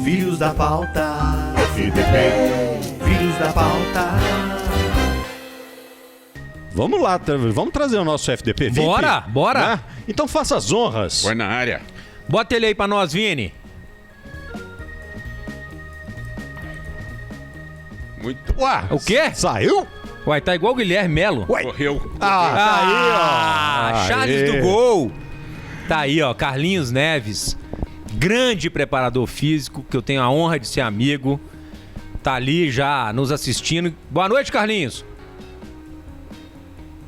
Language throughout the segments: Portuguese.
Filhos da pauta, FDP, filhos da pauta. Vamos lá, vamos trazer o nosso FDP VIP? Bora! Né? Então faça as honras. Foi na área. Bota ele aí pra nós, Vini. Muito. Ué, O quê? saiu? Uai, tá igual o Guilherme Melo. Correu. Tá aí, ó. Charles Aê. do Gol. Tá aí, ó, Carlinhos Neves. Grande preparador físico, que eu tenho a honra de ser amigo. Tá ali já nos assistindo. Boa noite, Carlinhos.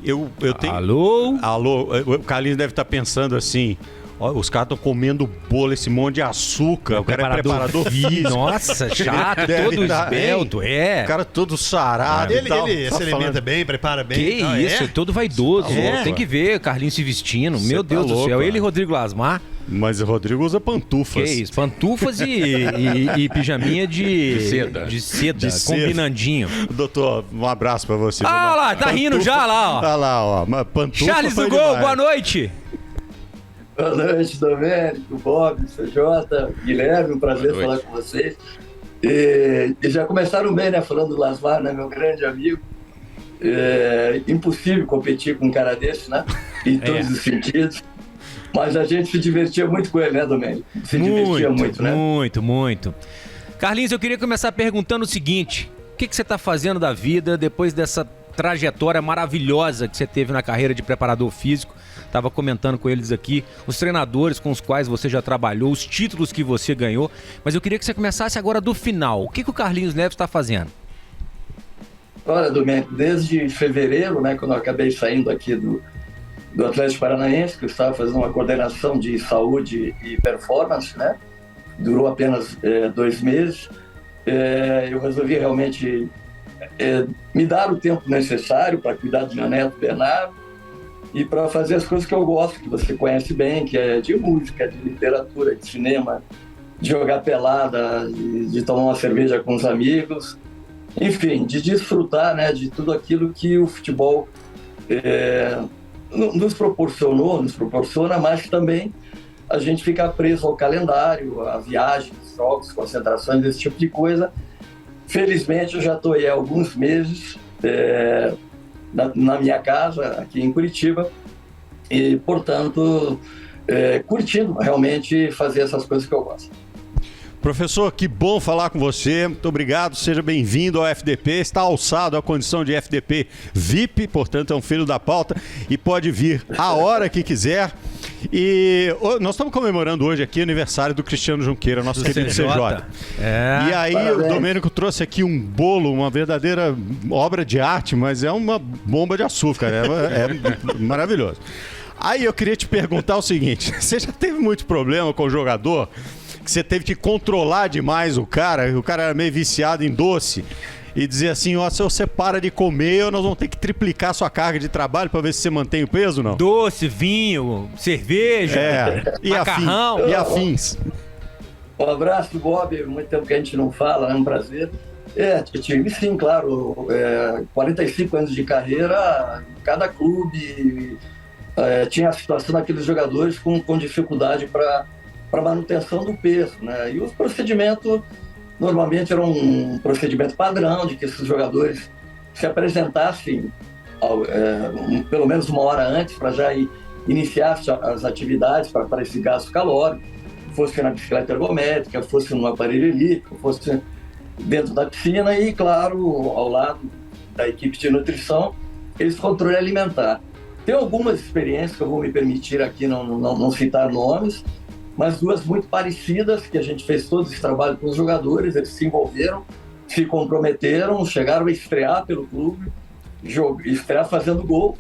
Eu tenho... Alô? Alô, o Carlinhos deve estar pensando assim... Ó, os caras estão comendo bolo, esse monte de açúcar. O cara é preparador físico. Nossa, chato, Deve todo tá, esbelto, O cara todo sarado e tal. Ele Tá se alimenta falando. bem, prepara bem. Que isso, todo vaidoso. É. Tem que ver Carlinhos se vestindo. Cê Meu tá Deus do louco, céu. cara. Ele e Rodrigo Lasmar. Mas o Rodrigo usa pantufas. Que isso, pantufas e pijaminha de seda. De seda, De seda. combinandinho. Doutor, um abraço pra você. Ah lá, tá rindo já lá, ó. Olha lá, ó. Mas pantufa Charles foi do Gol, demais. boa noite. Boa noite, Domênico, Bob, CJ, Guilherme, um prazer Boa noite. falar com vocês. E já começaram bem, né, falando do Lasmar, né, meu grande amigo. É impossível competir com um cara desse, né, em todos os sentidos. Mas a gente se divertia muito com ele, né, Domênico? Se divertia muito, né? Muito. Carlinhos, eu queria começar perguntando o seguinte. O que você tá fazendo da vida depois dessa trajetória maravilhosa que você teve na carreira de preparador físico? Tava comentando com eles aqui, os treinadores com os quais você já trabalhou, os títulos que você ganhou. Mas eu queria que você começasse agora do final. O que o Carlinhos Neves está fazendo? Olha, Domênico, desde fevereiro, né, quando eu acabei saindo aqui do Atlético Paranaense, que eu estava fazendo uma coordenação de saúde e performance, né? Durou apenas 2 meses. Eu resolvi realmente me dar o tempo necessário para cuidar do meu neto Bernardo e para fazer as coisas que eu gosto, que você conhece bem, que é de música, de literatura, de cinema, de jogar pelada, de tomar uma cerveja com os amigos, enfim, de desfrutar, né, de tudo aquilo que o futebol nos proporciona, mas também a gente fica preso ao calendário, a viagens, jogos, concentrações, esse tipo de coisa. Felizmente, eu já estou aí há alguns meses na minha casa, aqui em Curitiba, e, portanto, curtindo realmente fazer essas coisas que eu gosto. Professor, que bom falar com você. Muito obrigado, seja bem-vindo ao FDP. Está alçado à condição de FDP VIP, portanto é um filho da pauta e pode vir a hora que quiser. E nós estamos comemorando hoje aqui o aniversário do Cristiano Junqueira, nosso querido CJ. E aí Parabéns. o Domênico trouxe aqui um bolo, uma verdadeira obra de arte, mas é uma bomba de açúcar, é maravilhoso. Aí eu queria te perguntar o seguinte, você já teve muito problema com o jogador? Que você teve que controlar demais o cara era meio viciado em doce, e dizer assim, ó, se você para de comer, nós vamos ter que triplicar sua carga de trabalho para ver se você mantém o peso, não? Doce, vinho, cerveja, macarrão. E afins. Um abraço, Bob, muito tempo que a gente não fala, é um prazer. Eu tive sim, claro, 45 anos de carreira, cada clube tinha a situação daqueles jogadores com dificuldade para manutenção do peso, né? E os procedimentos normalmente eram um procedimento padrão de que esses jogadores se apresentassem pelo menos 1 hora antes para já iniciar as atividades para esse gasto calórico, fosse na bicicleta ergométrica, fosse no aparelho elíptico, fosse dentro da piscina e, claro, ao lado da equipe de nutrição, esse controle alimentar. Tem algumas experiências que eu vou me permitir aqui não citar nomes, mas 2 muito parecidas, que a gente fez todo esse trabalho com os jogadores, eles se envolveram, se comprometeram, chegaram a estrear pelo clube, estrear fazendo gol,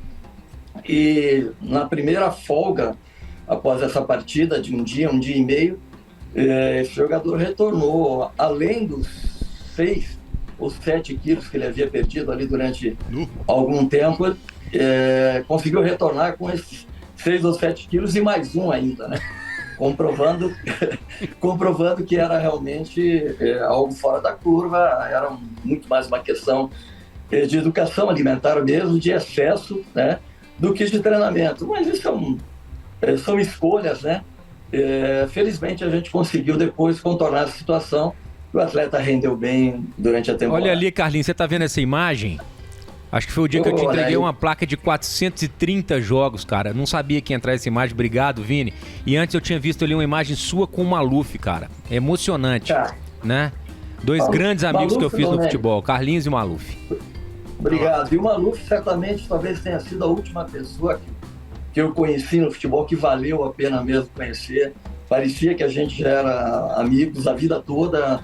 e na primeira folga, após essa partida de um dia e meio, esse jogador retornou, além dos 6 ou 7 quilos que ele havia perdido ali durante algum tempo, conseguiu retornar com esses 6 ou 7 quilos e mais um ainda, né? comprovando que era realmente algo fora da curva, era muito mais uma questão de educação alimentar mesmo, de excesso, né, do que de treinamento. Mas isso são escolhas, né, Felizmente a gente conseguiu depois contornar a situação. O atleta rendeu bem durante a temporada. Olha ali, Carlinhos, você tá vendo essa imagem? Acho que foi o dia que eu te entreguei aí. uma placa de 430 jogos, cara. Não sabia que ia entrar essa imagem. Obrigado, Vini. E antes eu tinha visto ali uma imagem sua com o Maluf, cara. É emocionante, né? Dois grandes amigos que eu fiz no futebol, Carlinhos e Maluf. Obrigado. E o Maluf certamente talvez tenha sido a última pessoa que eu conheci no futebol que valeu a pena mesmo conhecer. Parecia que a gente já era amigos a vida toda.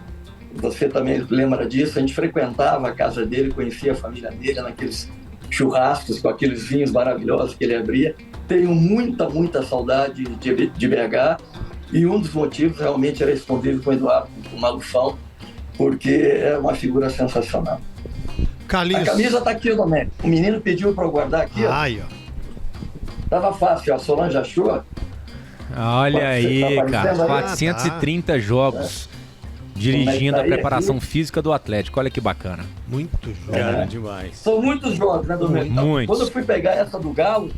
Você também lembra disso? A gente frequentava a casa dele, conhecia a família dele naqueles churrascos com aqueles vinhos maravilhosos que ele abria. Tenho muita saudade de BH, e um dos motivos realmente era esse convívio com o Eduardo, com o Malufão, porque é uma figura sensacional. Carlinhos. A camisa tá aqui, Domênico. O menino pediu para eu guardar aqui. Ai, ó. Tava fácil, a Solange achou. Olha aí, tá cara, aparecendo aí? 430 jogos dirigindo a preparação física do Atlético. Olha que bacana. Muito jogo. Cara, demais. São muitos jogos, né, Domênico? Muitos. Quando eu fui pegar essa do Galo,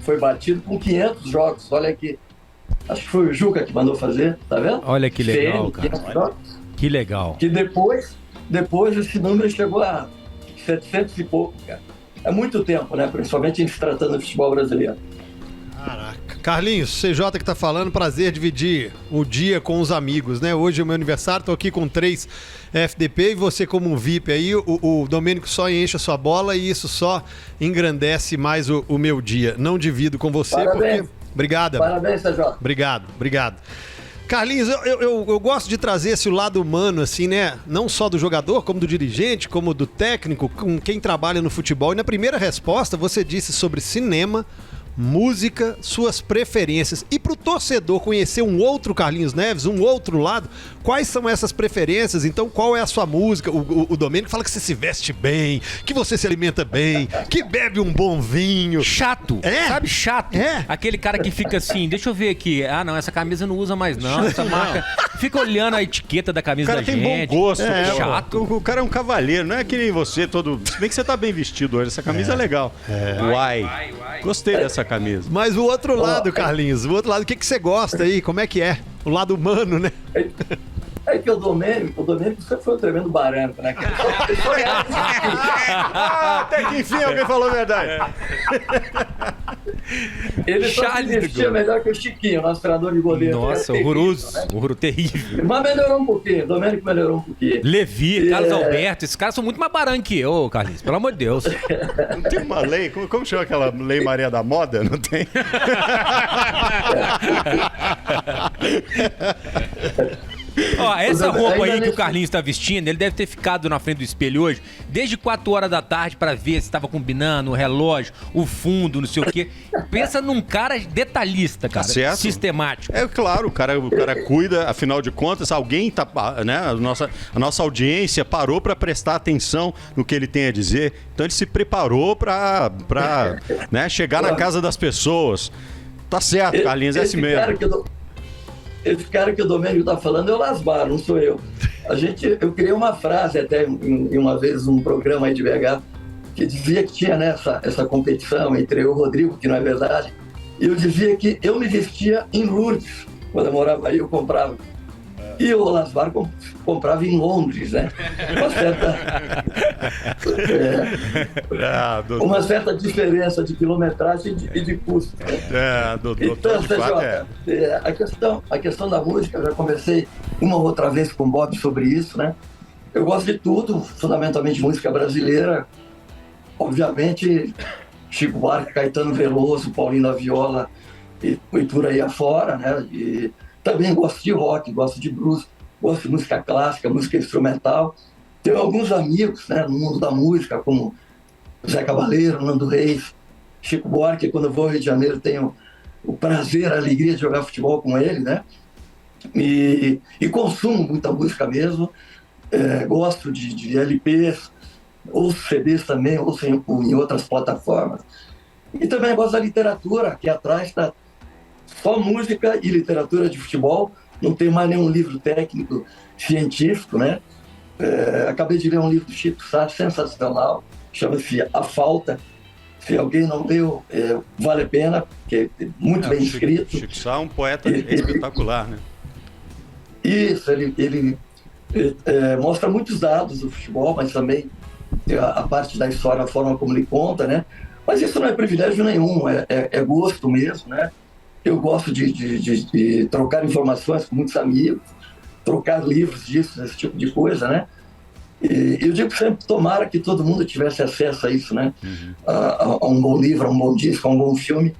foi batido com 500 jogos. Olha aqui. Acho que foi o Juca que mandou fazer, tá vendo? Olha que legal, CN, 500 cara. jogos. Que legal. Que depois esse número chegou a 700 e pouco, cara. É muito tempo, né? Principalmente em se tratando de futebol brasileiro. Caraca. Carlinhos, CJ que tá falando, prazer dividir o dia com os amigos, né? Hoje é o meu aniversário, tô aqui com 3 FDP e você como um VIP aí, o Domênico só enche a sua bola e isso só engrandece mais o meu dia. Não divido com você. Parabéns. Porque... Obrigado. Parabéns, CJ. Obrigado. Carlinhos, eu gosto de trazer esse lado humano, assim, né? Não só do jogador, como do dirigente, como do técnico, com quem trabalha no futebol. E na primeira resposta, você disse sobre cinema, música, suas preferências. E pro torcedor conhecer um outro Carlinhos Neves, um outro lado, quais são essas preferências? Então, qual é a sua música? O Domênico fala que você se veste bem, que você se alimenta bem, que bebe um bom vinho. Chato. É? Sabe, chato? É. Aquele cara que fica assim, deixa eu ver aqui. Ah, não, essa camisa não usa mais não. Essa marca... Fica olhando a etiqueta da O camisa cara da tem gente. bom gosto. É, pô. chato. O cara é um cavalheiro, não é que nem você todo... Se bem que você tá bem vestido hoje, essa camisa é legal. Uai. Gostei dessa camisa. Mas o outro lado, Carlinhos, o outro lado, o que você gosta aí? Como é que é? O lado humano, né? É que o Domênico sempre foi um tremendo barato, né? Até que enfim alguém falou a verdade. Ele só se Charles de vestia Gaulle. melhor que o Chiquinho, nosso treinador de goleiro. Nossa, Era horroroso. terrível, né? Horror terrível. Mas melhorou um pouquinho, o Domênico melhorou um pouquinho. Levi, Carlos É. Alberto, esses caras são muito mais baratos que eu, Carlinhos. Pelo amor de Deus. Não tem uma lei, como chama aquela lei Maria da Moda? Não tem? Ó, essa roupa aí Ainda que o nesse- Carlinhos tá vestindo, ele deve ter ficado na frente do espelho hoje, desde 4 horas da tarde pra ver se tava combinando o relógio, o fundo, não sei o quê. Pensa num cara detalhista, cara. certo. Sistemático. É claro, o cara cuida, afinal de contas, alguém tá, né, a nossa audiência parou para prestar atenção no que ele tem a dizer. Então ele se preparou para né, chegar na casa das pessoas. Tá certo, Carlinhos, é assim mesmo. Esse cara que o Domênico tá falando é o Lasbar, não sou eu. Eu criei uma frase até em uma vez num programa aí de BH que dizia que tinha, né, essa competição entre eu e o Rodrigo, que não é verdade. E eu dizia que eu me vestia em Lourdes. Quando eu morava aí, eu comprava. E o Lasbar comprava em Londres, né? Uma certa diferença de quilometragem e de custo. Né? Então, a questão da música, eu já conversei uma ou outra vez com o Bob sobre isso, né? Eu gosto de tudo, fundamentalmente música brasileira. Obviamente, Chico Buarque, Caetano Veloso, Paulinho da Viola e por aí afora, né? E também gosto de rock, gosto de blues, gosto de música clássica, música instrumental. Tenho alguns amigos, né, no mundo da música, como Zé Cabaleiro, Nando Reis, Chico Buarque. Quando eu vou ao Rio de Janeiro, tenho o prazer, a alegria de jogar futebol com ele, né? E consumo muita música mesmo. Gosto de LPs, ouço CDs também, ouço em outras plataformas. E também gosto da literatura, que atrás está só música e literatura de futebol. Não tem mais nenhum livro técnico científico, né? Acabei de ler um livro do Chico Sá, sensacional, chama-se A Falta. Se alguém não leu, vale a pena, porque é muito bem escrito. Chico Sá é um poeta espetacular, né? Isso, ele mostra muitos dados do futebol, mas também a parte da história, a forma como ele conta, né? Mas isso não é privilégio nenhum, é gosto mesmo, né? Eu gosto de trocar informações com muitos amigos, trocar livros disso, esse tipo de coisa, né? E eu digo sempre, tomara que todo mundo tivesse acesso a isso, né? A um bom livro, a um bom disco, a um bom filme.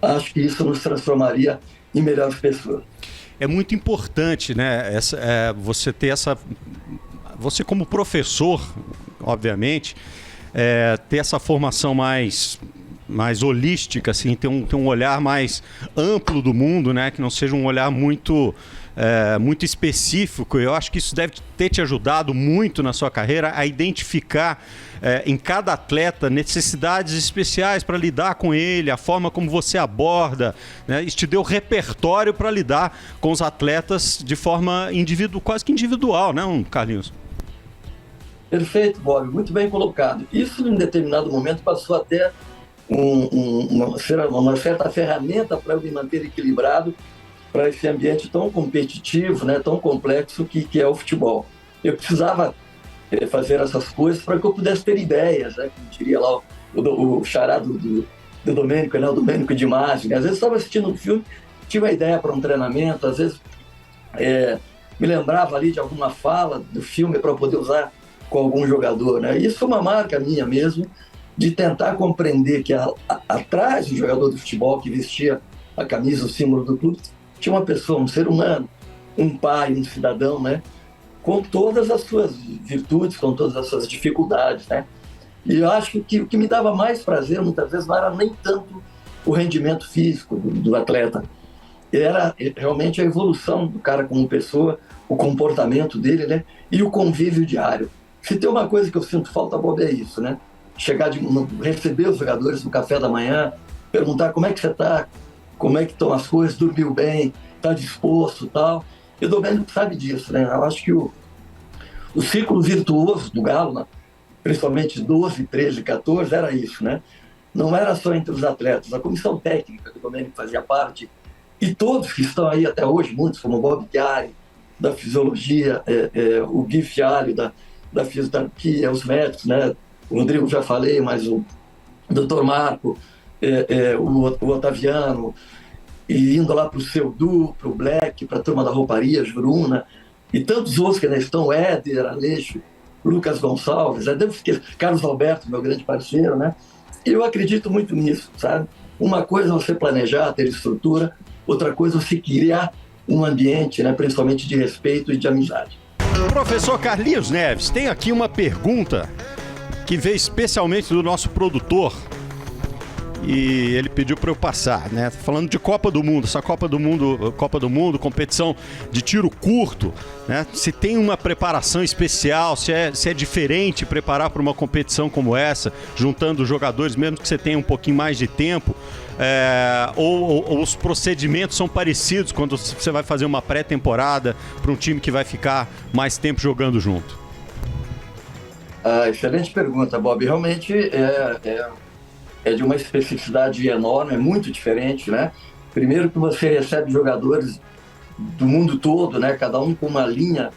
Acho que isso nos transformaria em melhores pessoas. É muito importante, né? Você ter essa... Você como professor, obviamente, ter essa formação mais holística, assim, ter um olhar mais amplo do mundo, né? Que não seja um olhar muito específico. Eu acho que isso deve ter te ajudado muito na sua carreira a identificar em cada atleta necessidades especiais para lidar com ele, a forma como você aborda, né? Isso te deu repertório para lidar com os atletas de forma quase que individual, né, Carlinhos? Perfeito, Bob, muito bem colocado. Isso, em determinado momento, passou até uma certa ferramenta para eu me manter equilibrado para esse ambiente tão competitivo, né, tão complexo que é o futebol. Eu precisava fazer essas coisas para que eu pudesse ter ideias, né, como diria lá o xará do Domênico, né, o Domênico de Masi. Às vezes estava assistindo um filme, tinha uma ideia para um treinamento, às vezes me lembrava ali de alguma fala do filme para poder usar com algum jogador, né? Isso é uma marca minha mesmo, de tentar compreender que atrás do jogador de futebol que vestia a camisa, o símbolo do clube, tinha uma pessoa, um ser humano, um pai, um cidadão, né? Com todas as suas virtudes, com todas as suas dificuldades, né? E eu acho que o que me dava mais prazer, muitas vezes, não era nem tanto o rendimento físico do atleta, era realmente a evolução do cara como pessoa, o comportamento dele, né? E o convívio diário. Se tem uma coisa que eu sinto falta, Bob, é isso, né? Chegar receber os jogadores no café da manhã, perguntar como é que você está, como é que estão as coisas, dormiu bem, está disposto e tal. E o Domênico sabe disso, né? Eu acho que o ciclo virtuoso do Galo, né? Principalmente 12, 13, 14, era isso, né? Não era só entre os atletas, a comissão técnica que o Domênico fazia parte, e todos que estão aí até hoje, muitos, como o Bob Chiari, da fisiologia, o Gui Fialho, da fisioterapia, os médicos, né? O Rodrigo já falei, mas o Dr. Marco, o Otaviano, e indo lá para o Seudu, para o Black, para a turma da rouparia, Juruna, e tantos outros que ainda estão, Éder, Aleixo, Lucas Gonçalves, Carlos Alberto, meu grande parceiro, né? E eu acredito muito nisso, sabe? Uma coisa é você planejar, ter estrutura, outra coisa é você criar um ambiente, né? Principalmente de respeito e de amizade. Professor Carlinhos Neves, tem aqui uma pergunta que veio especialmente do nosso produtor e ele pediu para eu passar, né? Falando de Copa do Mundo, essa Copa do Mundo, competição de tiro curto, né? Se tem uma preparação especial, se é diferente preparar para uma competição como essa, juntando jogadores, mesmo que você tenha um pouquinho mais de tempo, ou os procedimentos são parecidos quando você vai fazer uma pré-temporada para um time que vai ficar mais tempo jogando junto? Excelente pergunta, Bob. Realmente é de uma especificidade enorme, é muito diferente, né? Primeiro que você recebe jogadores do mundo todo, né? Cada um com uma linha,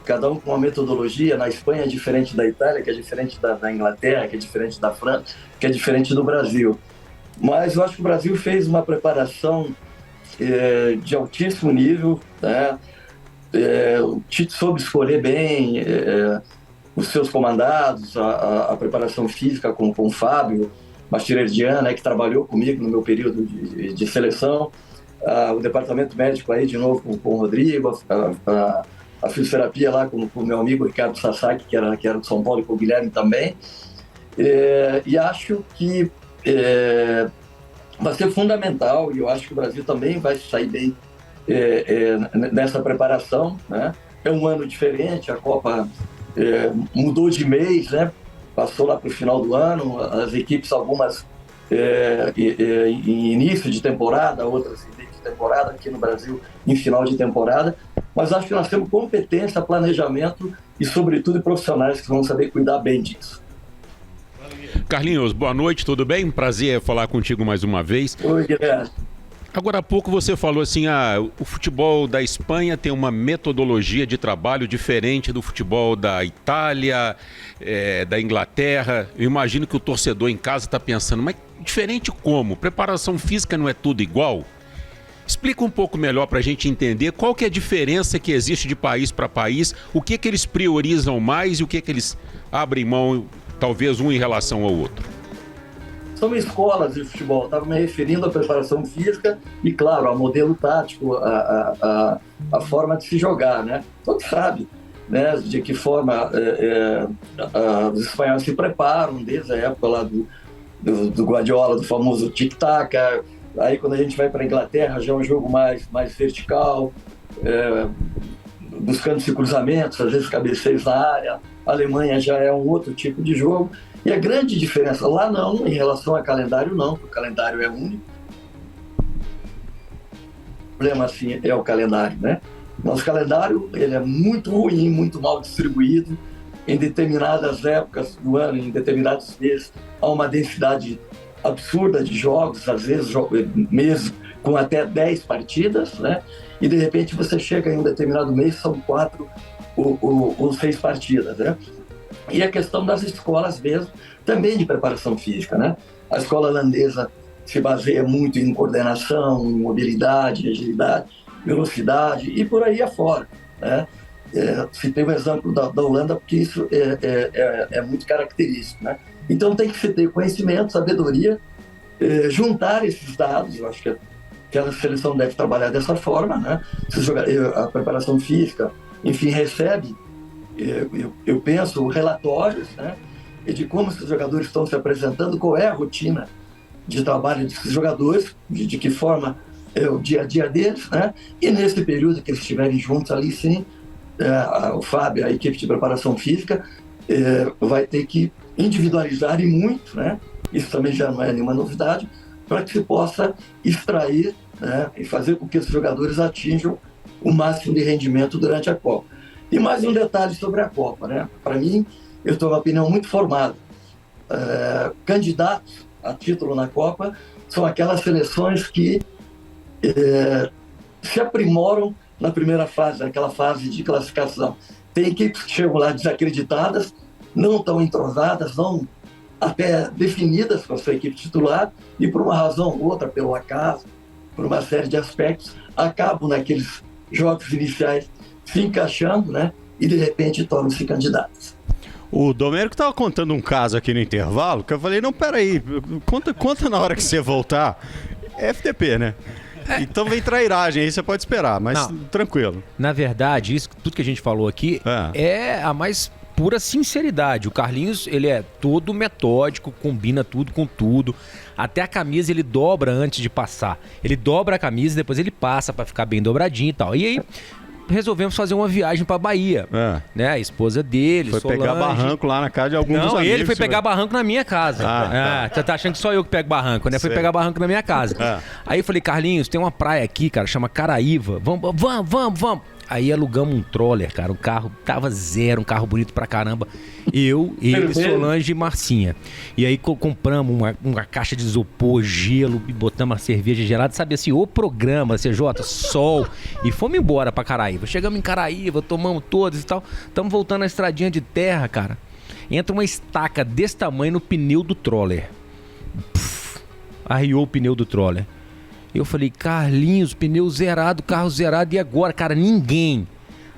cada um com uma metodologia. Na Espanha é diferente da Itália, que é diferente da Inglaterra, que é diferente da França, que é diferente do Brasil. Mas eu acho que o Brasil fez uma preparação de altíssimo nível, né? O Tite soube escolher bem os seus comandados, a preparação física com o Fábio Mastirerdian, né, que trabalhou comigo no meu período de seleção, o departamento médico aí de novo com o Rodrigo, a fisioterapia lá com o meu amigo Ricardo Sasaki, que era do São Paulo, e com o Guilherme também. E acho que vai ser fundamental, e eu acho que o Brasil também vai sair bem nessa preparação, né? É um ano diferente, a Copa mudou de mês, né? Passou lá para o final do ano, as equipes, algumas em início de temporada, outras em meio de temporada, aqui no Brasil em final de temporada, mas acho que nós temos competência, planejamento e, sobretudo, profissionais que vão saber cuidar bem disso. Carlinhos, boa noite, tudo bem? Prazer falar contigo mais uma vez. Oi, Guilherme. Agora há pouco você falou assim, o futebol da Espanha tem uma metodologia de trabalho diferente do futebol da Itália, da Inglaterra. Eu imagino que o torcedor em casa está pensando, mas diferente como? Preparação física não é tudo igual? Explica um pouco melhor para a gente entender qual que é a diferença que existe de país para país, o que eles priorizam mais e o que eles abrem mão, talvez um em relação ao outro. São escolas de futebol, estava me referindo à preparação física e, claro, ao modelo tático, a forma de se jogar, né? Todo sabe, né, de que forma os espanhóis se preparam desde a época lá do Guardiola, do famoso tic-tac. Aí quando a gente vai para a Inglaterra já é um jogo mais vertical, buscando-se cruzamentos, às vezes cabeceios na área. A Alemanha já é um outro tipo de jogo. E a grande diferença lá não, em relação ao calendário não, porque o calendário é único. O problema assim é o calendário, né? Nosso calendário ele é muito ruim, muito mal distribuído. Em determinadas épocas do ano, em determinados meses, há uma densidade absurda de jogos, às vezes meses com até 10 partidas, né? E de repente você chega em um determinado mês, são 4 ou 6 partidas, né? E a questão das escolas mesmo, também de preparação física, né? A escola holandesa se baseia muito em coordenação, em mobilidade, agilidade, velocidade e por aí afora, né? Citei o exemplo da Holanda porque isso é muito característico, né? Então tem que se ter conhecimento, sabedoria, juntar esses dados. Eu acho que a seleção deve trabalhar dessa forma, né? A preparação física, enfim, recebe, eu penso, relatórios, né, de como esses jogadores estão se apresentando, qual é a rotina de trabalho desses jogadores, de que forma é o dia a dia deles, né? E nesse período que eles estiverem juntos ali, sim, o Fábio, a equipe de preparação física, vai ter que individualizar e muito, né? Isso também já não é nenhuma novidade, para que se possa extrair, né, e fazer com que esses jogadores atinjam o máximo de rendimento durante a Copa. E mais um detalhe sobre a Copa, né? Para mim, eu tenho uma opinião muito formada. Candidatos a título na Copa são aquelas seleções que se aprimoram na primeira fase, naquela fase de classificação. Tem equipes que chegam lá desacreditadas, não tão entrosadas, não até definidas com a sua equipe titular, e por uma razão ou outra, pelo acaso, por uma série de aspectos, acabam naqueles jogos iniciais se encaixando, né? E de repente tornam-se candidatos. O Domênico estava contando um caso aqui no intervalo, que eu falei, não, peraí, conta na hora que você voltar. É FTP, né? Então vem trairagem, aí você pode esperar, mas não, tranquilo. Na verdade, isso, tudo que a gente falou aqui é a mais pura sinceridade. O Carlinhos, ele é todo metódico, combina tudo com tudo. Até a camisa ele dobra antes de passar. Ele dobra a camisa e depois ele passa para ficar bem dobradinho e tal. E aí resolvemos fazer uma viagem pra Bahia, né? A esposa dele, foi Solange. pegar barranco lá na casa de alguns dos amigos. Não, ele foi pegar barranco na minha casa. Você tá achando que só eu que pego barranco, né? Foi pegar barranco na minha casa. Aí eu falei, Carlinhos, tem uma praia aqui, cara, chama Caraíva. Vamos. Aí alugamos um troller, cara, um carro, tava zero, um carro bonito pra caramba. Eu, ele, Solange e Marcinha. E aí compramos uma caixa de isopor, gelo, e botamos a cerveja gelada, sabe assim, o programa, CJ, sol. E fomos embora pra Caraíva. Chegamos em Caraíva, tomamos todas e tal. Estamos voltando na estradinha de terra, cara. Entra uma estaca desse tamanho no pneu do troller. Arriou o pneu do troller. Eu falei, Carlinhos, pneu zerado, carro zerado, e agora? Cara, ninguém.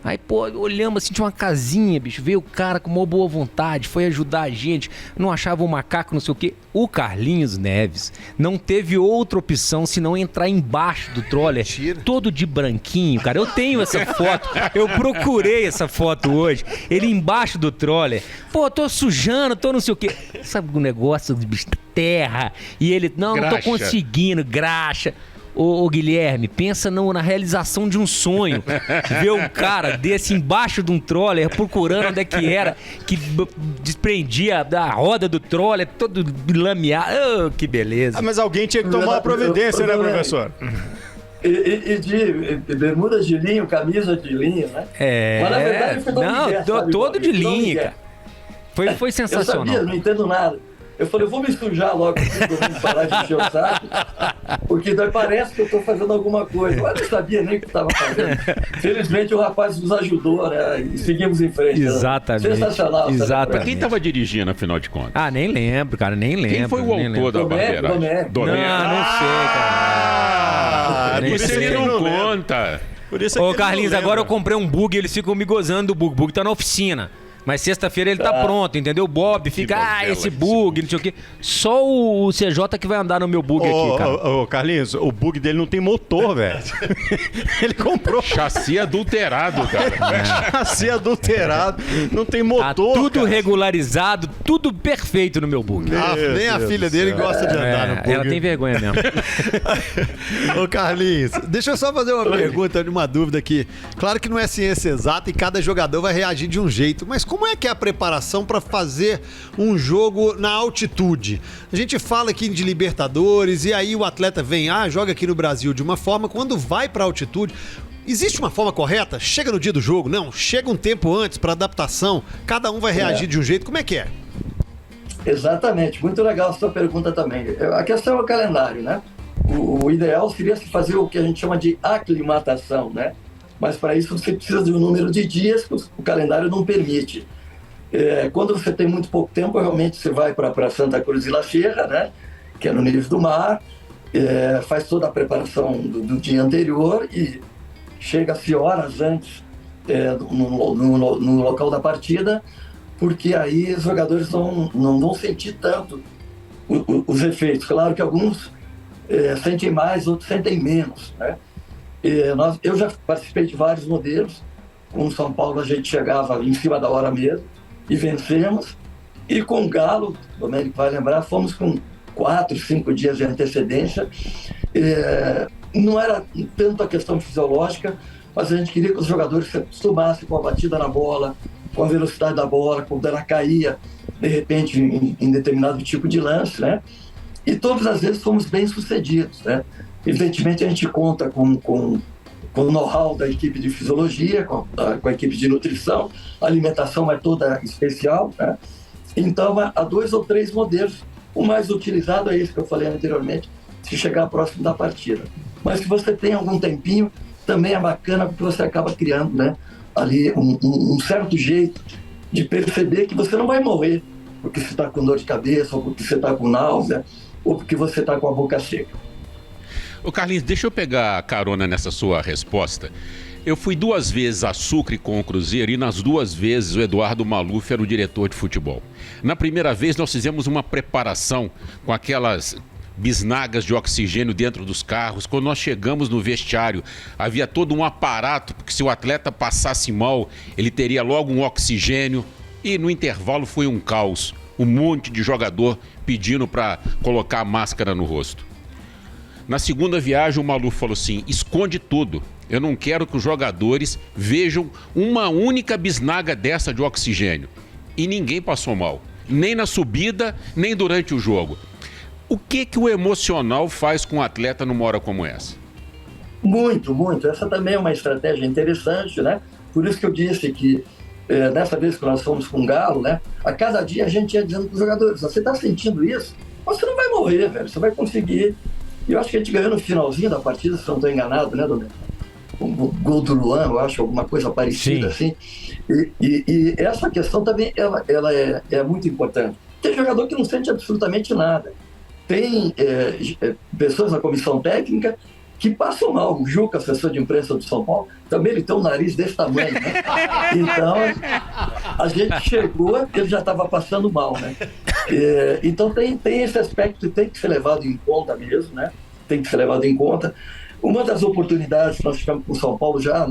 Aí, pô, olhamos assim, tinha uma casinha, bicho, veio o cara com uma boa vontade, foi ajudar a gente, não achava o macaco, não sei o quê. O Carlinhos Neves não teve outra opção senão entrar embaixo do troller, todo de branquinho, cara. Eu tenho essa foto, eu procurei essa foto hoje, ele embaixo do troller. Pô, tô sujando, tô não sei o quê. Sabe o negócio de bicho, terra, e ele, não tô conseguindo, graxa. Ô Guilherme, pensa na realização de um sonho. Ver um cara desse embaixo de um troller procurando onde é que era, que desprendia da roda do troller, todo lameado. Oh, que beleza. Mas alguém tinha que tomar uma providência, né, professor? E de bermudas de linho, camisa de linho, né? Mas na verdade foi todo de linha, cara. Foi sensacional. Eu sabia, não entendo nada. Eu falei, eu vou me sujar logo aqui, pra eu não parar de encher o saco, porque daí parece que eu estou fazendo alguma coisa. Mas eu não sabia nem o que estava fazendo. Felizmente o rapaz nos ajudou, né? E seguimos em frente. Exatamente. Né? Sensacional. Exatamente. Quem estava dirigindo, afinal de contas? Ah, nem lembro, cara, nem lembro. Quem foi o autor da barbeiragem? Domênico. Não sei, cara. Por isso ele não lembra. conta. Por isso é Ô, que Carlinhos, ele não agora eu lembra. comprei um bug, eles ficam me gozando do bug. O bug tá na oficina. Mas sexta-feira ele tá pronto, entendeu? O Bob fica, novela esse esse bug, não sei o quê. Só o CJ que vai andar no meu bug aqui, cara. Ô, Carlinhos, o bug dele não tem motor, velho. Ele comprou Chassi adulterado, cara. chassi adulterado, não tem Tá motor. tudo cara. regularizado, tudo perfeito no meu bug. Nem a filha dele gosta de andar no bug. Ela tem vergonha mesmo. Ô Carlinhos, deixa eu só fazer uma pergunta, uma dúvida aqui. Claro que não é ciência exata e cada jogador vai reagir de um jeito, mas como é que é a preparação para fazer um jogo na altitude? A gente fala aqui de Libertadores e aí o atleta vem, joga aqui no Brasil de uma forma, quando vai para altitude, existe uma forma correta? Chega no dia do jogo? Não, chega um tempo antes para adaptação, cada um vai reagir de um jeito, como é que é? Exatamente, muito legal a sua pergunta também. A questão é o calendário, né? O ideal seria se fazer o que a gente chama de aclimatação, né? Mas para isso você precisa de um número de dias que o calendário não permite. Quando você tem muito pouco tempo, realmente você vai para Santa Cruz de la Sierra, né? Que é no nível do mar, faz toda a preparação do dia anterior e chega-se horas antes no local da partida, porque aí os jogadores não vão sentir tanto os efeitos. Claro que alguns sentem mais, outros sentem menos, né? Eu já participei de vários modelos. Com o São Paulo a gente chegava em cima da hora mesmo e vencemos. E com o Galo, o Domênico vai lembrar, fomos com 4, 5 dias de antecedência. Não era tanto a questão fisiológica, mas a gente queria que os jogadores se acostumassem com a batida na bola, com a velocidade da bola, quando ela caía, de repente, em determinado tipo de lance, né? E todas as vezes fomos bem sucedidos, né? Evidentemente, a gente conta com o know-how da equipe de fisiologia, com a equipe de nutrição, a alimentação é toda especial, né? Então, há 2 ou 3 modelos. O mais utilizado é esse que eu falei anteriormente, se chegar próximo da partida. Mas se você tem algum tempinho, também é bacana, porque você acaba criando, né, ali um certo jeito de perceber que você não vai morrer porque você está com dor de cabeça, ou porque você está com náusea, ou porque você está com a boca seca. Ô Carlinhos, deixa eu pegar carona nessa sua resposta. Eu fui 2 vezes a Sucre com o Cruzeiro e nas 2 vezes o Eduardo Maluf era o diretor de futebol. Na primeira vez nós fizemos uma preparação com aquelas bisnagas de oxigênio dentro dos carros. Quando nós chegamos no vestiário, havia todo um aparato, porque se o atleta passasse mal, ele teria logo um oxigênio. E no intervalo foi um caos. Um monte de jogador pedindo para colocar a máscara no rosto. Na segunda viagem, o Maluf falou assim: esconde tudo. Eu não quero que os jogadores vejam uma única bisnaga dessa de oxigênio. E ninguém passou mal. Nem na subida, nem durante o jogo. O que o emocional faz com um atleta numa hora como essa? Muito, muito. Essa também é uma estratégia interessante, né? Por isso que eu disse que nessa vez que nós fomos com o Galo, né? A cada dia a gente ia dizendo para os jogadores: você está sentindo isso? Você não vai morrer, velho. Você vai conseguir. E eu acho que a gente ganhou no finalzinho da partida, se não estou enganado, né, Domênico? O gol do Luan, eu acho, alguma coisa parecida. Sim. Assim. E essa questão também, ela é muito importante. Tem jogador que não sente absolutamente nada. Tem pessoas na comissão técnica que passam mal. O Juca, assessor de imprensa do São Paulo, também ele tem um nariz desse tamanho, né? Então, a gente chegou, ele já estava passando mal, né? Então, tem esse aspecto que tem que ser levado em conta mesmo, né? Tem que ser levado em conta. Uma das oportunidades que nós tivemos com o São Paulo já,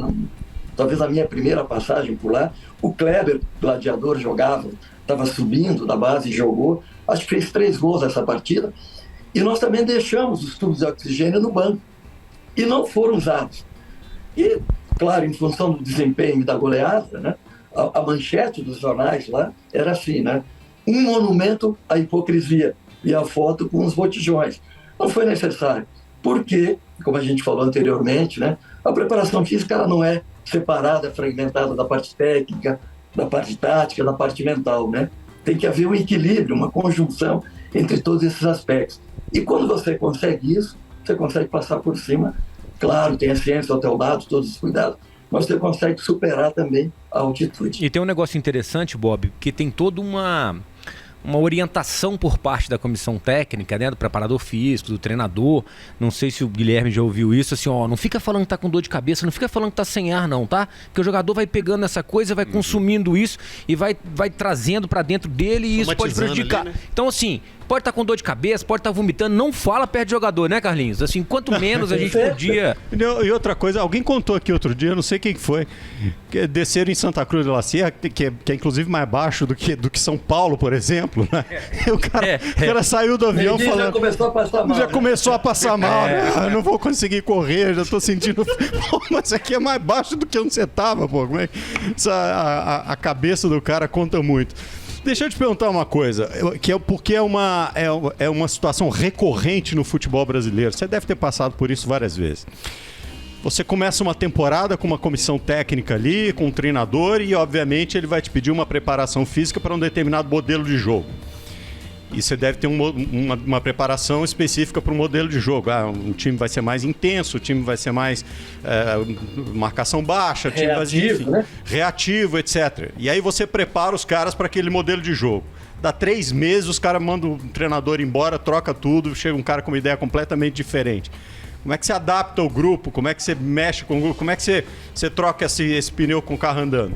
talvez na minha primeira passagem por lá, o Kleber, gladiador, jogava, estava subindo da base e jogou. Acho que fez 3 gols nessa partida. E nós também deixamos os tubos de oxigênio no banco. E não foram usados. E, claro, em função do desempenho da goleada, né, a manchete dos jornais lá era assim, né? Um monumento à hipocrisia. E a foto com os botijões. Não foi necessário. Porque, como a gente falou anteriormente, né, a preparação física ela não é separada, fragmentada da parte técnica, da parte tática, da parte mental, né? Tem que haver um equilíbrio, uma conjunção entre todos esses aspectos. E quando você consegue isso, você consegue passar por cima. Claro, tem a ciência ao teu lado, todos os cuidados, mas você consegue superar também a altitude. E tem um negócio interessante, Bob, que tem toda uma orientação por parte da comissão técnica, né, do preparador físico, do treinador. Não sei se o Guilherme já ouviu isso, assim, ó, não fica falando que tá com dor de cabeça, não fica falando que tá sem ar não, tá? Porque o jogador vai pegando essa coisa, vai consumindo isso e vai trazendo pra dentro dele e isso pode prejudicar. Ali, né? Então, assim, pode estar com dor de cabeça, pode estar vomitando, não fala perto de jogador, né, Carlinhos? Assim, quanto menos a gente podia... E outra coisa, alguém contou aqui outro dia, não sei quem foi, que desceram em Santa Cruz de la Sierra, que é inclusive mais baixo do que São Paulo, por exemplo, né? E o cara saiu do avião falando... Já começou a passar mal. Já começou a passar mal, né? Ah, não vou conseguir correr, já tô sentindo... Pô, mas aqui é mais baixo do que onde você tava, pô. Como é que... a cabeça do cara conta muito. Deixa eu te perguntar uma coisa, porque é uma situação recorrente no futebol brasileiro. Você deve ter passado por isso várias vezes. Você começa uma temporada com uma comissão técnica ali, com um treinador, e obviamente ele vai te pedir uma preparação física para um determinado modelo de jogo. E você deve ter uma preparação específica para o modelo de jogo. Um time vai ser mais intenso, o time vai ser mais marcação baixa, reativo, né? Reativo, etc. E aí você prepara os caras para aquele modelo de jogo. Dá 3 meses, os caras mandam o treinador embora, troca tudo, chega um cara com uma ideia completamente diferente. Como é que você adapta o grupo? Como é que você mexe com o grupo? Como é que você troca esse pneu com o carro andando?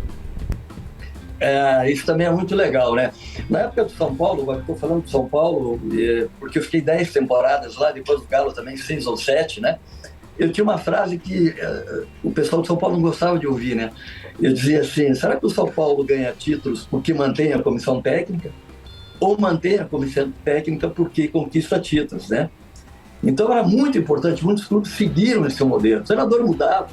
Isso também é muito legal, né? Na época do São Paulo, eu estou falando de São Paulo, porque eu fiquei 10 temporadas lá, depois do Galo também 6 ou 7, né? Eu tinha uma frase que o pessoal de São Paulo não gostava de ouvir, né? Eu dizia assim, será que o São Paulo ganha títulos porque mantém a comissão técnica? Ou mantém a comissão técnica porque conquista títulos, né? Então era muito importante, muitos clubes seguiram esse modelo. O treinador mudava,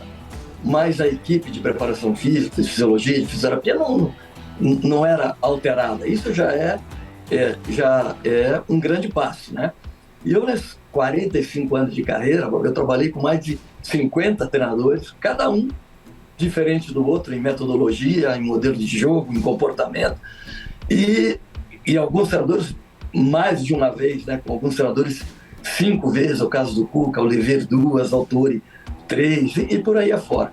mas a equipe de preparação física, de fisiologia, de fisioterapia não era alterada. Isso já é um grande passo, né? E eu, nesses 45 anos de carreira, eu trabalhei com mais de 50 treinadores, cada um diferente do outro em metodologia, em modelo de jogo, em comportamento. E alguns treinadores mais de uma vez, né? Com alguns treinadores 5 vezes, o caso do Cuca, Oliveira 2, Autori 3 e por aí afora.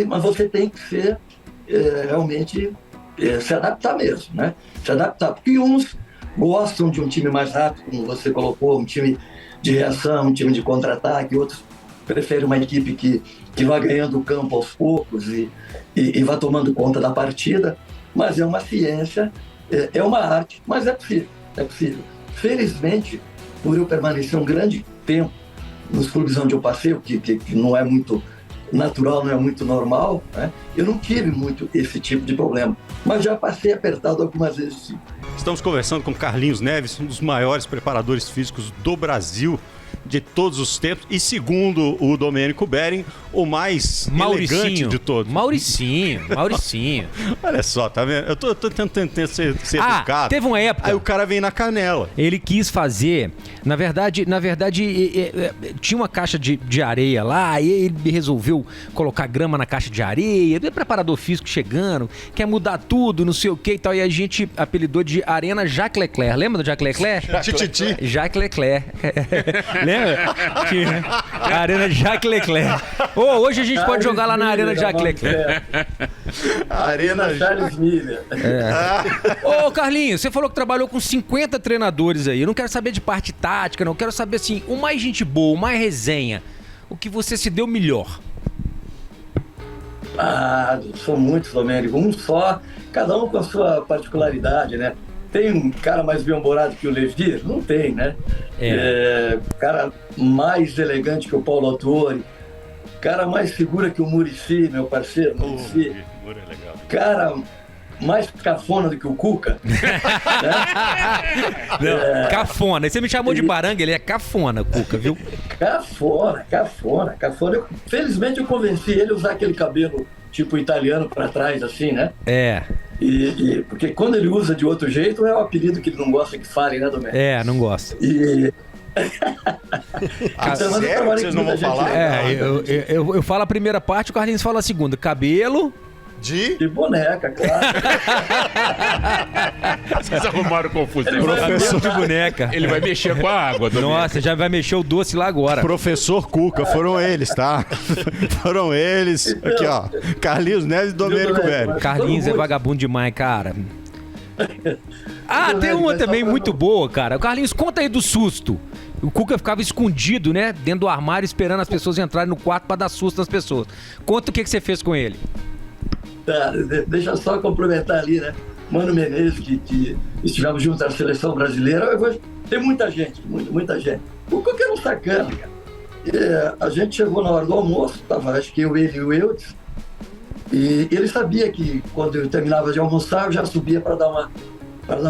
Mas você tem que ser realmente se adaptar mesmo, né? Se adaptar, porque uns gostam de um time mais rápido, como você colocou, um time de reação, um time de contra-ataque, outros preferem uma equipe que vai ganhando o campo aos poucos e vai tomando conta da partida, mas é uma ciência, é uma arte, mas é possível. Felizmente, por eu permanecer um grande tempo nos clubes onde eu passei, que não é muito natural, não é muito normal, né? Eu não tive muito esse tipo de problema, mas já passei apertado algumas vezes, sim. Estamos conversando com Carlinhos Neves, um dos maiores preparadores físicos do Brasil de todos os tempos e, segundo o Domênico Bering, o mais elegante de todos. Mauricinho. Olha só, tá vendo? Eu tô tentando ser educado. Teve uma época... Aí o cara vem na canela. Ele quis fazer... Na verdade, tinha uma caixa de areia lá, e ele resolveu colocar grama na caixa de areia, preparador físico chegando, quer mudar tudo, não sei o que e tal, e a gente apelidou de Arena Jacques Leclerc. Lembra do Jacques Leclerc? Jacques Leclerc. Lembra? A Arena Jacques Leclerc. Hoje a gente pode jogar lá na Arena Jacques Leclerc. Arena Charles Miller. Carlinhos, você falou que trabalhou com 50 treinadores aí. Eu não quero saber de parte tática, não quero saber assim, o mais gente boa, o mais resenha, o que você se deu melhor. São muitos, Domênico. Um só, cada um com a sua particularidade, né? Tem um cara mais bem-humorado que o Levi? Não tem, né? Cara mais elegante que o Paulo Autori, cara mais figura que o Muricy, meu parceiro, Muricy. Cara mais cafona do que o Cuca. Né? Não, cafona. Você me chamou de baranga, ele é cafona, Cuca, viu? Cafona. Felizmente eu convenci ele a usar aquele cabelo tipo italiano pra trás, assim, né? Porque quando ele usa de outro jeito, é o apelido que ele não gosta que fale, né, Domênico? Não gosta. Sério? Vocês não vão falar? Eu falo a primeira parte, o Carlinhos fala a segunda. Cabelo... De boneca, claro. Vocês arrumaram confusão. Professor de boneca. Ele vai mexer com a água. Nossa, já vai mexer o doce lá agora. Professor Cuca, foram eles, tá? Foram eles. Aqui, ó. Carlinhos Neves e Domênico Velho. Carlinhos é vagabundo demais, cara. Ah, tem uma também muito boa, cara. O Carlinhos, conta aí do susto. O Cuca ficava escondido, né? Dentro do armário, esperando as pessoas entrarem no quarto pra dar susto nas pessoas. Conta o que você fez com ele. Tá, deixa eu só complementar ali, né? Mano Menezes, que estivemos juntos na seleção brasileira. Tem muita gente, muita gente. O Cuca era um sacana, cara. A gente chegou na hora do almoço, tava, acho que ele e o Eudes, e ele sabia que quando eu terminava de almoçar, eu já subia para dar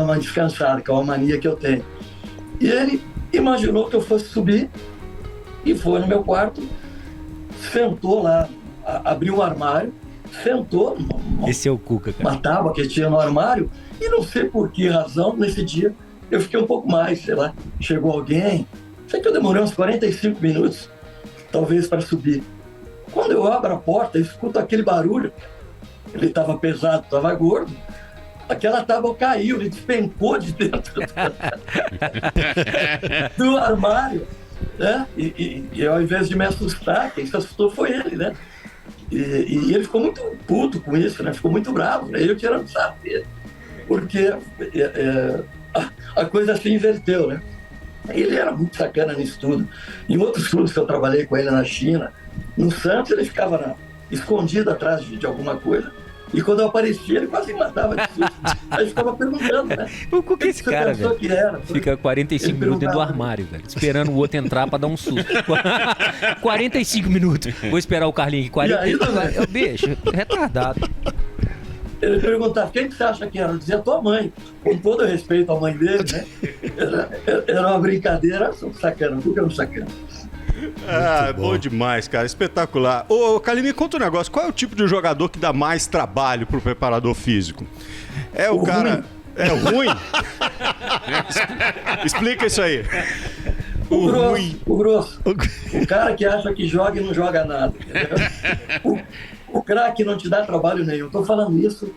uma descansada, que é uma mania que eu tenho. E ele imaginou que eu fosse subir e foi no meu quarto, sentou lá, abriu o armário, sentou, Esse é o Cuca, cara. uma tábua que tinha no armário, e não sei por que razão, nesse dia, eu fiquei um pouco mais, sei lá, chegou alguém, sei que eu demorei uns 45 minutos, talvez, para subir. Quando eu abro a porta, eu escuto aquele barulho, ele estava pesado, estava gordo, aquela tábua caiu, ele despencou de dentro do armário, né? E ao invés de me assustar, quem se assustou foi ele, né? E ele ficou muito puto com isso, né? Ficou muito bravo, né? Eu tirando sarro dele, porque a coisa se inverteu, né? Ele era muito sacana nisso tudo. Em outros clubes que eu trabalhei com ele na China, no Santos, ele ficava escondido atrás de alguma coisa. E quando eu aparecia, ele quase me matava de susto. Aí ficava perguntando, né? O que esse cara, velho? Que era? Fica 45 minutos dentro do armário, velho. Esperando o outro entrar pra dar um susto. 45 minutos. Vou esperar o Carlinhos aqui. E aí, também? Bicho, retardado. Ele perguntava, quem que você acha que era? Eu dizia, tua mãe. Com todo respeito à mãe dele, né? Era uma brincadeira, sacana. Porque era um sacana. Ah, bom demais, cara. Espetacular. Ô, Carlinhos, me conta um negócio. Qual é o tipo de jogador que dá mais trabalho pro preparador físico? É o cara... ruim. É o ruim? Explica isso aí. O grosso. O cara que acha que joga e não joga nada. O craque não te dá trabalho nenhum. Estou falando isso.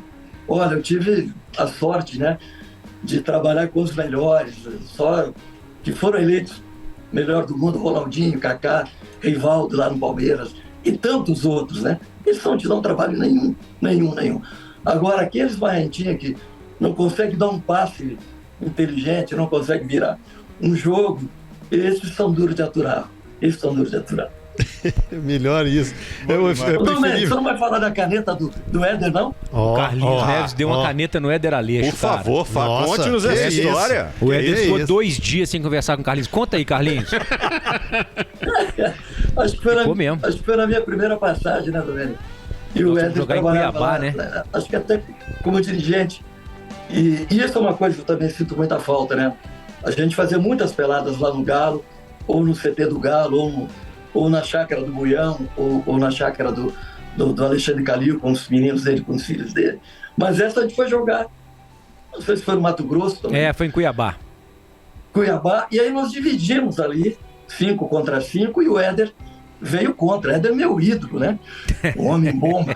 Olha, eu tive a sorte, né, de trabalhar com os melhores, só que foram eleitos melhor do mundo, Ronaldinho, Kaká, Rivaldo lá no Palmeiras e tantos outros, né? Eles não te dão trabalho nenhum. Agora, aqueles barrentinhos que não conseguem dar um passe inteligente, não conseguem virar um jogo, esses são duros de aturar. Melhor isso. Você não vai falar da caneta do Éder, não? O Carlinhos Neves deu uma caneta no Éder Aleixo, Por favor, conte-nos essa história. O Éder ficou isso? 2 dias sem conversar com o Carlinhos. Conta aí, Carlinhos. Acho que foi na minha primeira passagem, né, Domênico? E o Éder jogar em trabalhava Cuiabá, lá, né? Acho que até como dirigente. E isso é uma coisa que eu também sinto muita falta, né? A gente fazia muitas peladas lá no Galo, ou no CT do Galo, ou na chácara do Buião, ou na chácara do Alexandre Calil, com os meninos dele, com os filhos dele. Mas essa a gente foi jogar. Não sei se foi no Mato Grosso também. Foi em Cuiabá. E aí nós dividimos ali, 5 contra 5, e o Éder veio contra. O Éder é meu ídolo, né? O homem bomba.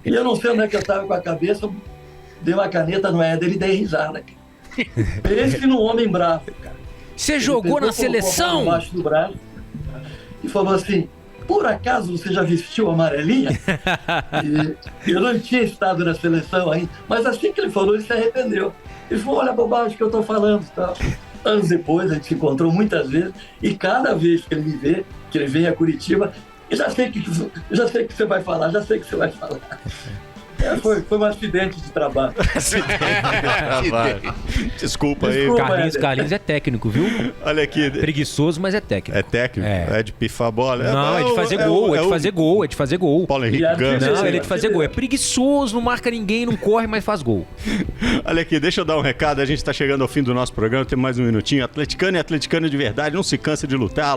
E eu não sei onde é que eu estava com a cabeça, eu dei uma caneta no Éder e dei risada. Pense no homem bravo, cara. Você jogou na seleção? Embaixo do braço e falou assim, por acaso você já vestiu amarelinha? E eu não tinha estado na seleção ainda, mas assim que ele falou, ele se arrependeu. Ele falou, olha a bobagem que eu estou falando. Tá? Anos depois, a gente se encontrou muitas vezes, e cada vez que ele me vê, que ele vem a Curitiba, eu já sei que você vai falar. Foi um acidente de trabalho. Desculpa aí. Carlinhos é técnico, viu? Olha aqui. Preguiçoso, mas é técnico. É técnico? É de pifar a bola? Não, é de fazer gol, é de fazer gol. Paulo Henrique Ganso. Não, ele é de fazer gol. É preguiçoso, não marca ninguém, não corre, mas faz gol. Olha aqui, deixa eu dar um recado. A gente está chegando ao fim do nosso programa, tem mais um minutinho. Atleticano e atleticano de verdade, não se cansa de lutar.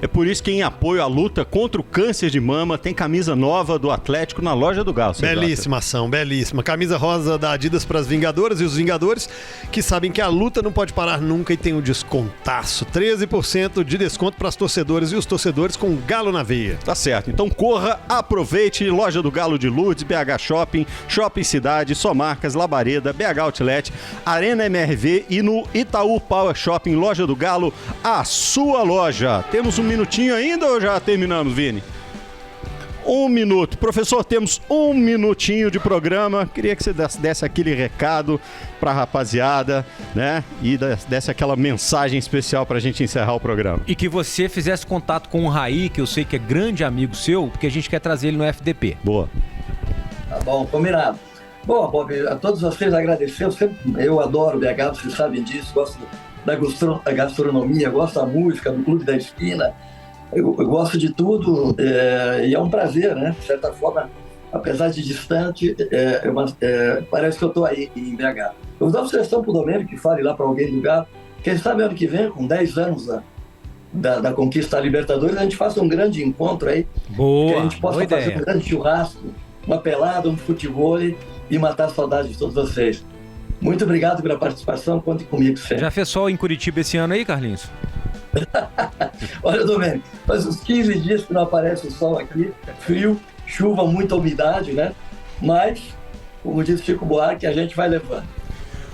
É por isso que em apoio à luta contra o câncer de mama, tem camisa nova do Atlético na loja do Galo. Belíssima ação, belíssima. Camisa rosa da Adidas para as Vingadoras e os Vingadores que sabem que a luta não pode parar nunca e tem um descontaço. 13% de desconto para as torcedoras e os torcedores com Galo na veia. Tá certo, então corra, aproveite, loja do Galo de Lourdes, BH Shopping, Shopping Cidade, Só Marcas, Labareda, BH Outlet, Arena MRV e no Itaú Power Shopping, loja do Galo, a sua loja. Temos um minutinho ainda ou já terminamos, Vini? 1 minuto. Professor, temos 1 minutinho de programa. Queria que você desse aquele recado pra rapaziada, né? E desse aquela mensagem especial pra gente encerrar o programa. E que você fizesse contato com o Raí, que eu sei que é grande amigo seu, porque a gente quer trazer ele no FDP. Boa. Tá bom, combinado. Bom, Bob, a todos vocês agradecer. Eu adoro o BH, vocês sabem disso. Gosto da gastronomia, gosto da música, do Clube da Esquina. Eu gosto de tudo e é um prazer, né? De certa forma, apesar de distante, parece que eu estou aí em BH. Eu vou dar uma sugestão para o Domênico, que fale lá para alguém do Galo. Quem sabe ano que vem, com 10 anos da conquista da Libertadores, a gente faça um grande encontro aí. Boa, que a gente possa fazer um grande churrasco, uma pelada, um futebol e matar a saudade de todos vocês. Muito obrigado pela participação, conte comigo sempre. Já fez sol em Curitiba esse ano aí, Carlinhos? Olha, Domênico, faz uns 15 dias que não aparece o sol aqui, frio, chuva, muita umidade, né? Mas, como disse Chico Buarque, a gente vai levando.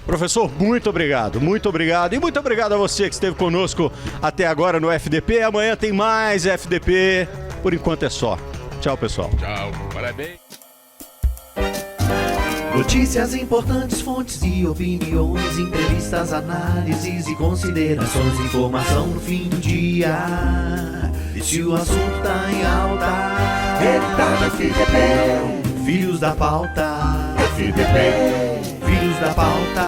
Professor, muito obrigado. E muito obrigado a você que esteve conosco até agora no FDP. Amanhã tem mais FDP. Por enquanto é só. Tchau, pessoal. Tchau, parabéns. Notícias importantes, fontes e opiniões, entrevistas, análises e considerações, informação no fim do dia. E se o assunto tá em alta, ele tá no FDP. Filhos da pauta, FDP. Filhos da pauta.